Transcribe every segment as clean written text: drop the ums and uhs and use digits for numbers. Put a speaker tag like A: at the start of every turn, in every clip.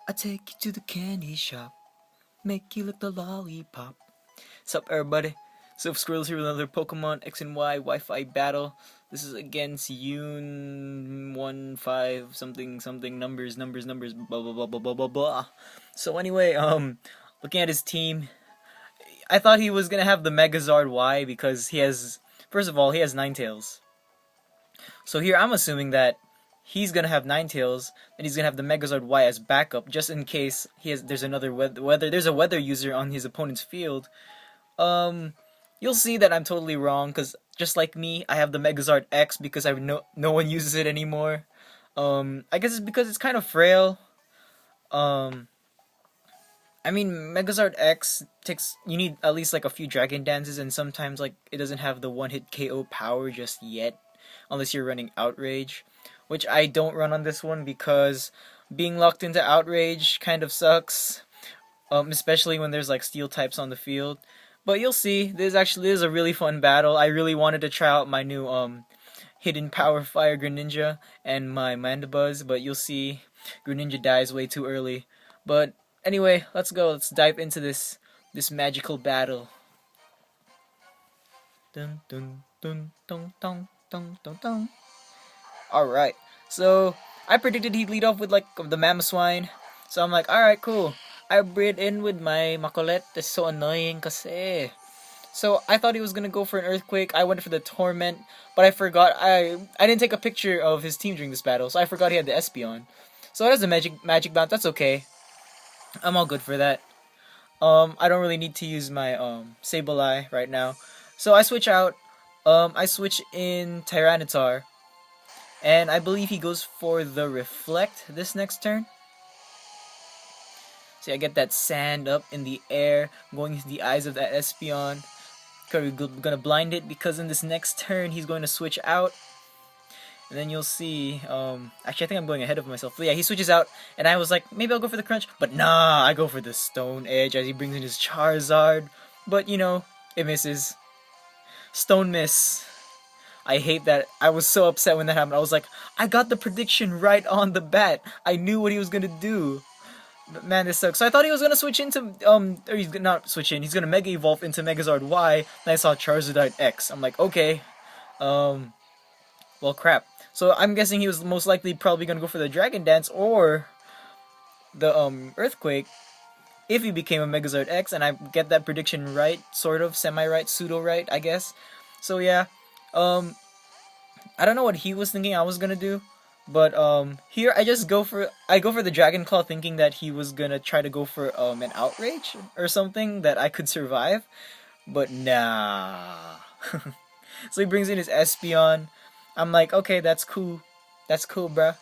A: I take you to the candy shop, make you lick the lollipop. Sup, everybody? So, Squirrels here with another Pokemon X and Y Wi-Fi battle. This is against yoon15 something something numbers blah blah blah blah blah blah blah. So anyway, looking at his team, I thought he was gonna have the MegaZard Y because he has, first of all, he has Ninetales. So here I'm assuming that he's gonna have Ninetales, and he's gonna have the Megazord Y as backup, just in case there's another weather there's a weather user on his opponent's field. Um, you'll see that I'm totally wrong, because just like me, I have the Megazord X because no one uses it anymore. I guess it's because it's kind of frail. Um, I mean, Megazord X takes, you need at least like a few Dragon Dances, and sometimes like it doesn't have the one hit KO power just yet, unless you're running Outrage, which I don't run on this one because being locked into Outrage kind of sucks. Especially when there's like steel types on the field. But you'll see, this is a really fun battle. I really wanted to try out my new hidden power fire Greninja and my Mandibuzz, but you'll see Greninja dies way too early. But anyway, let's go. Let's dive into this magical battle. Dun dun dun dun dun dun dun dun. All right. So I predicted he'd lead off with like the Mamoswine. So I'm like, all right, cool. I breathe in with my Macolette. It's so annoying kasi. So I thought he was gonna go for an Earthquake. I went for the Torment, but I forgot. I didn't take a picture of his team during this battle, so I forgot he had the Espeon. So it has a magic bounce. That's okay. I'm all good for that. I don't really need to use my Sableye right now. So I switch out. I switch in Tyranitar, and I believe he goes for the Reflect this next turn. See, I get that sand up in the air, going into the eyes of that Espeon. We're gonna blind it because in this next turn he's going to switch out, and then you'll see. Actually, I think I'm going ahead of myself. But yeah, he switches out, and I was like, maybe I'll go for the Crunch, but nah, I go for the Stone Edge as he brings in his Charizard. But you know, it misses. Stone Miss. I hate that. I was so upset when that happened. I was like, I got the prediction right on the bat. I knew what he was gonna do. But man, this sucks. So I thought he was gonna switch into or he's gonna not switch in. He's gonna Mega Evolve into Megazord Y. And I saw Charizard X. I'm like, okay, well, crap. So I'm guessing he was most likely probably gonna go for the Dragon Dance or the Earthquake if he became a Megazord X, and I get that prediction right, sort of semi-right, pseudo-right, I guess. So yeah, I don't know what he was thinking I was gonna do. But here I go for the Dragon Claw, thinking that he was gonna try to go for an Outrage or something that I could survive, but nah. So he brings in his Espeon. I'm like, okay, that's cool, bruh.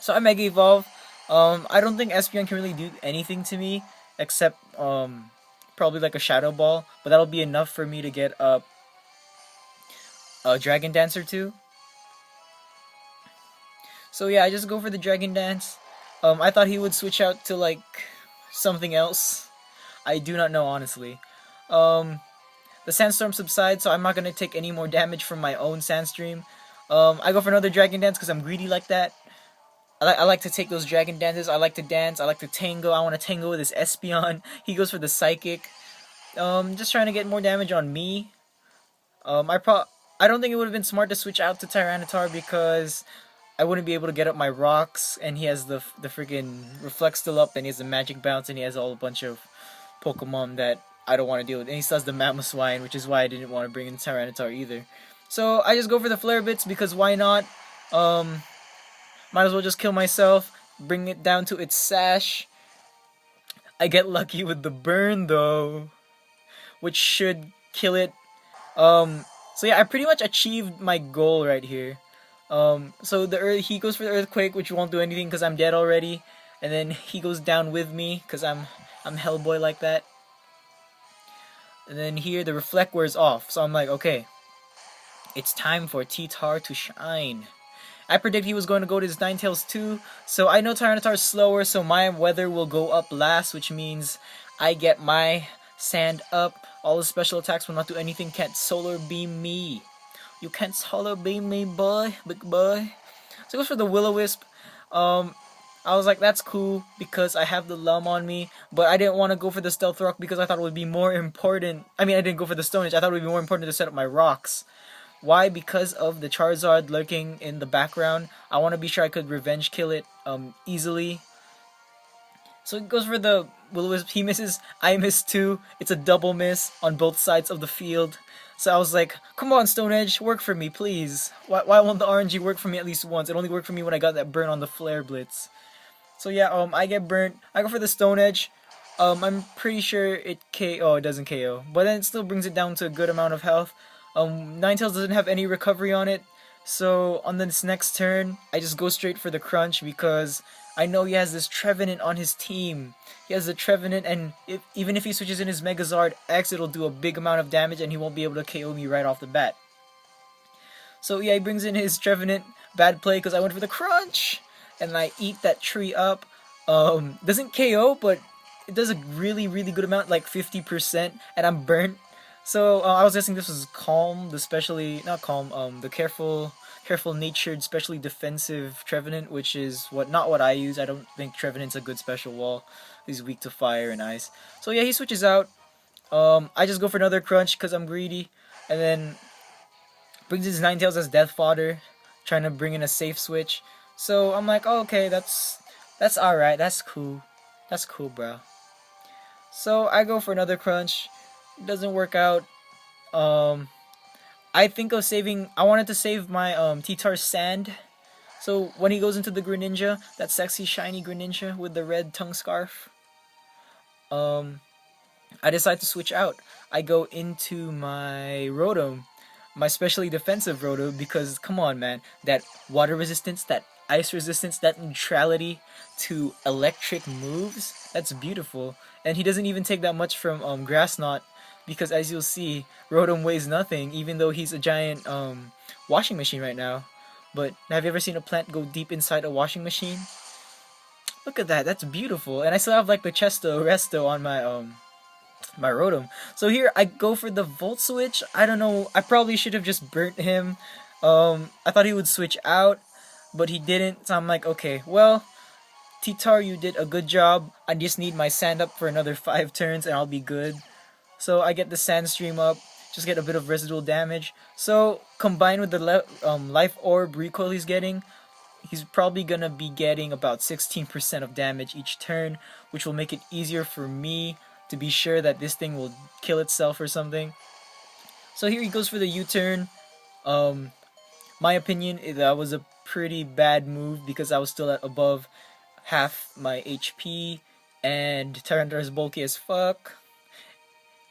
A: So I Mega Evolve. I don't think Espeon can really do anything to me except probably like a Shadow Ball, but that'll be enough for me to get a Dragon Dance or two. So yeah, I just go for the Dragon Dance. I thought he would switch out to like something else. I do not know, honestly. The Sandstorm subsides, so I'm not gonna take any more damage from my own Sandstream. I go for another Dragon Dance because I'm greedy like that. I like to take those Dragon Dances. I like to dance. I like to tango. I want to tango with this Espeon. He goes for the Psychic. Just trying to get more damage on me. I don't think it would have been smart to switch out to Tyranitar because I wouldn't be able to get up my rocks, and he has the freaking Reflect still up, and he has the Magic Bounce, and he has a whole bunch of Pokemon that I don't want to deal with. And he still has the Mamoswine, which is why I didn't want to bring in Tyranitar either. So I just go for the Flare Bits because why not? Might as well just kill myself, bring it down to its sash. I get lucky with the burn though, which should kill it. So yeah, I pretty much achieved my goal right here. So he goes for the Earthquake, which won't do anything because I'm dead already, and then he goes down with me because I'm Hellboy like that. And then here the Reflect wears off, so I'm like, okay, it's time for T-Tar to shine. I predict he was going to go to his Ninetales too, so I know Tyranitar is slower, so my weather will go up last, which means I get my sand up. All the special attacks will not do anything, can't solar beam me. You can't solar beam me, boy, big boy. So it goes for the Will-O-Wisp. I was like, that's cool because I have the Lum on me, but I didn't want to go for the Stealth Rock because I thought it would be more important. I mean, I didn't go for the Stone Edge. I thought it would be more important to set up my rocks. Why? Because of the Charizard lurking in the background. I want to be sure I could revenge kill it easily. So he goes for the Will-O-Wisp. He misses. I miss too. It's a double miss on both sides of the field. So I was like, come on, Stone Edge, work for me, please. Why won't the RNG work for me at least once? It only worked for me when I got that burn on the Flare Blitz. So yeah, I get burnt. I go for the Stone Edge. I'm pretty sure it KO. It doesn't KO, but then it still brings it down to a good amount of health. Ninetales doesn't have any recovery on it, so on this next turn, I just go straight for the crunch because I know he has this Trevenant on his team. He has the Trevenant, and even if he switches in his MegaZard X, it'll do a big amount of damage, and he won't be able to KO me right off the bat. So yeah, he brings in his Trevenant. Bad play because I went for the crunch, and I eat that tree up. Doesn't KO, but it does a really good amount, like 50%, and I'm burnt. So I was guessing this was Calm, the careful natured, specially defensive Trevenant, which is not what I use. I don't think Trevenant's a good special wall. He's weak to fire and ice. So yeah, he switches out. I just go for another crunch because I'm greedy, and then brings his Ninetales as death fodder, trying to bring in a safe switch. So I'm like, oh, okay, that's alright, that's cool, bro. So I go for another crunch. It doesn't work out. I think of saving. I wanted to save my T-Tar Sand. So when he goes into the Greninja, that sexy shiny Greninja with the red tongue scarf, I decide to switch out. I go into my Rotom, my specially defensive Rotom, because come on, man, that water resistance, that ice resistance, that neutrality to electric moves, that's beautiful. And he doesn't even take that much from Grass Knot, because as you'll see, Rotom weighs nothing, even though he's a giant washing machine right now. But have you ever seen a plant go deep inside a washing machine? Look at that, that's beautiful. And I still have like the Resto on my my Rotom. So here I go for the Volt Switch. I don't know, I probably should have just burnt him. I thought he would switch out, but he didn't. So I'm like, okay, well, T-Tar, you did a good job. I just need my Sand up for another 5 turns and I'll be good. So I get the Sand Stream up, just get a bit of residual damage. So combined with the Life Orb recoil he's getting, he's probably gonna be getting about 16% of damage each turn, which will make it easier for me to be sure that this thing will kill itself or something. So here he goes for the U-turn. My opinion, that was a pretty bad move because I was still at above half my HP, and Tyranitar is bulky as fuck.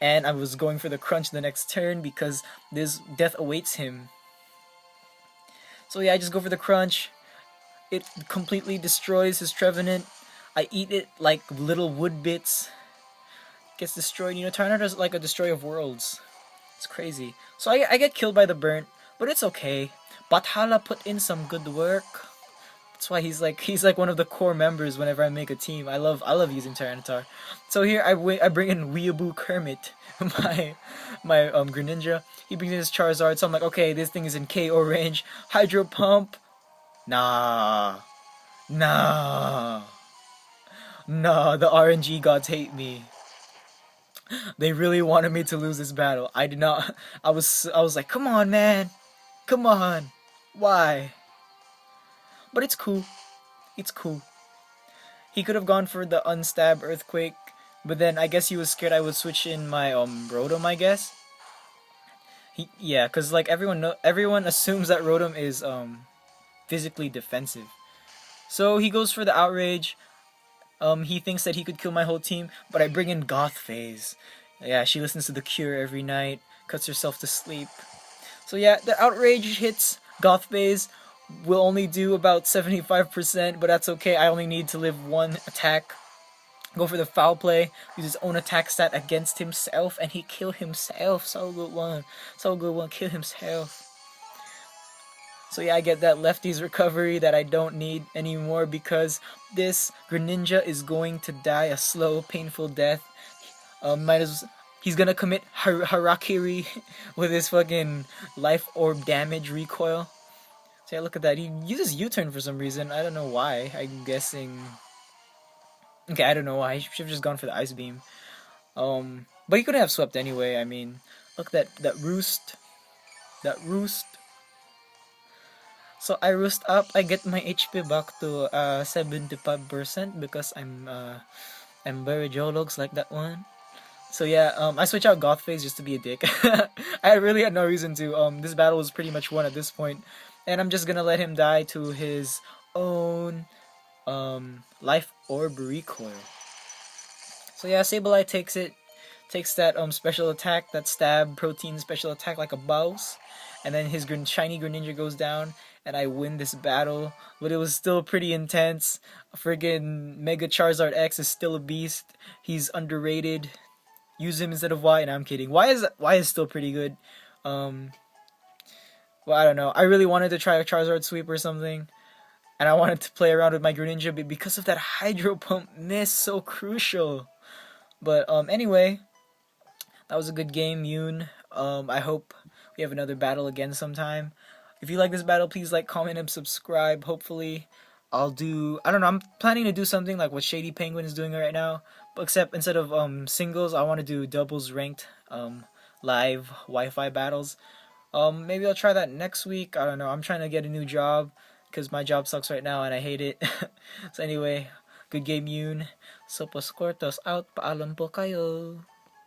A: And I was going for the crunch the next turn because this death awaits him. So yeah, I just go for the crunch. It completely destroys his Trevenant. I eat it like little wood bits. Gets destroyed. You know, Tyranitar is like a destroyer of worlds. It's crazy. So I get killed by the burnt, but it's okay. Bathala put in some good work. That's why he's like one of the core members whenever I make a team. I love using Tyranitar. So here I bring in Weeaboo Kermit, my Greninja. He brings in his Charizard, so I'm like, okay, this thing is in KO range. Hydro Pump. Nah, the RNG gods hate me. They really wanted me to lose this battle. I did not. I was like, come on, man, come on. Why? But it's cool. It's cool. He could have gone for the Unstab Earthquake, but then I guess he was scared I would switch in my Rotom, I guess. Yeah, cause like everyone assumes that Rotom is physically defensive. So he goes for the Outrage. He thinks that he could kill my whole team, but I bring in Goth Phase. Yeah, she listens to The Cure every night, cuts herself to sleep. So yeah, the Outrage hits. Goth Phase will only do about 75%, but that's okay. I only need to live 1 attack. Go for the Foul Play, use his own attack stat against himself, and he kill himself. So good one. Kill himself. So yeah, I get that Lefty's recovery that I don't need anymore because this Greninja is going to die a slow, painful death. He's gonna commit Harakiri with his fucking Life Orb damage recoil. So So yeah, look at that. He uses U-turn for some reason. I don't know why. I'm guessing. Okay, I don't know why. He should have just gone for the ice beam. But he couldn't have swept anyway. I mean, look that roost. That roost. So I roost up. I get my HP back to 75% because I'm very Jologs like that one. So yeah, I switch out Goth Phase just to be a dick. I really had no reason to. This battle was pretty much won at this point, and I'm just gonna let him die to his own Life Orb Recoil. So yeah, Sableye takes it, takes that special attack, that stab protein special attack like a boss, and then his shiny Greninja goes down, and I win this battle. But it was still pretty intense. Friggin' Mega Charizard X is still a beast. He's underrated. Use him instead of Y, and I'm kidding. Y is still pretty good. Well, I don't know. I really wanted to try a Charizard sweep or something, and I wanted to play around with my Greninja, but because of that Hydro Pump miss, so crucial. But anyway, that was a good game, Yoon. I hope we have another battle again sometime. If you like this battle, please like, comment, and subscribe. Hopefully, I don't know, I'm planning to do something like what Shady Penguin is doing right now, but except instead of singles, I want to do doubles ranked live Wi-Fi battles. Maybe I'll try that next week. I don't know. I'm trying to get a new job because my job sucks right now and I hate it. So anyway, good game, Yoon. So, Poscortos out. Paalam po kayo.